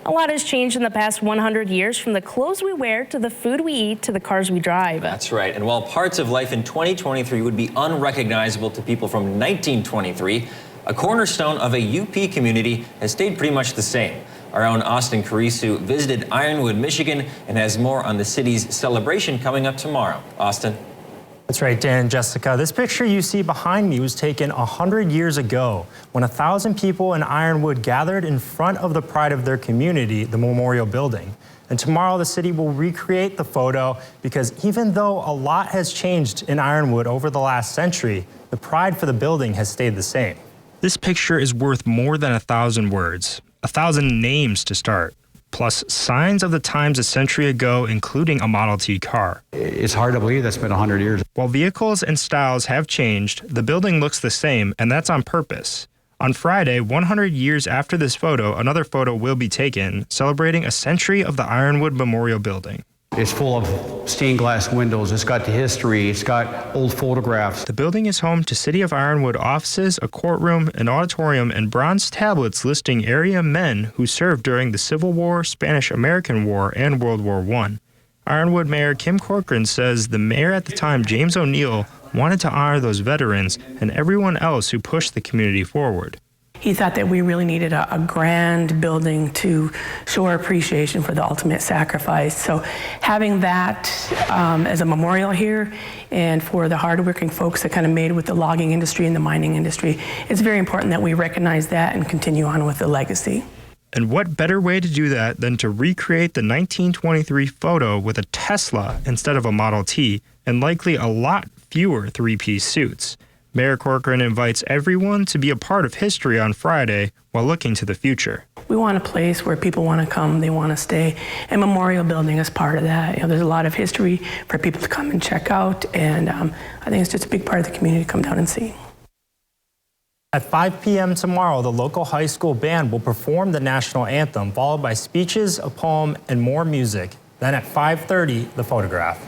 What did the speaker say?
A lot has changed in the past 100 years, from the clothes we wear to the food we eat to the cars we drive. That's right. And while parts of life in 2023 would be unrecognizable to people from 1923, a cornerstone of a UP community has stayed pretty much the same. Our own Austin Carisu visited Ironwood, Michigan, and has more on the city's celebration coming up tomorrow. Austin. That's right, Dan and Jessica. This picture you see behind me was taken 100 years ago when 1,000 people in Ironwood gathered in front of the pride of their community, the Memorial Building. And tomorrow the city will recreate the photo because even though a lot has changed in Ironwood over the last century, the pride for the building has stayed the same. This picture is worth more than 1,000 words, 1,000 names to start, plus signs of the times a century ago, including a Model T car. It's hard to believe that's been 100 years. While vehicles and styles have changed, the building looks the same, and that's on purpose. On Friday, 100 years after this photo, another photo will be taken, celebrating a century of the Ironwood Memorial Building. It's full of stained glass windows. It's got the history. It's got old photographs. The building is home to City of Ironwood offices, a courtroom, an auditorium, and bronze tablets listing area men who served during the Civil War, Spanish-American War, and World War I. Ironwood Mayor Kim Corcoran says the mayor at the time, James O'Neill, wanted to honor those veterans and everyone else who pushed the community forward. He thought that we really needed a grand building to show our appreciation for the ultimate sacrifice. So having that as a memorial here, and for the hardworking folks that kind of made with the logging industry and the mining industry, it's very important that we recognize that and continue on with the legacy. And what better way to do that than to recreate the 1923 photo with a Tesla instead of a Model T, and likely a lot fewer three-piece suits. Mayor Corcoran invites everyone to be a part of history on Friday while looking to the future. We want a place where people want to come, they want to stay, and Memorial Building is part of that. You know, there's a lot of history for people to come and check out, and I think it's just a big part of the community to come down and see. At 5 p.m. tomorrow, the local high school band will perform the national anthem, followed by speeches, a poem, and more music. Then at 5:30, the photograph.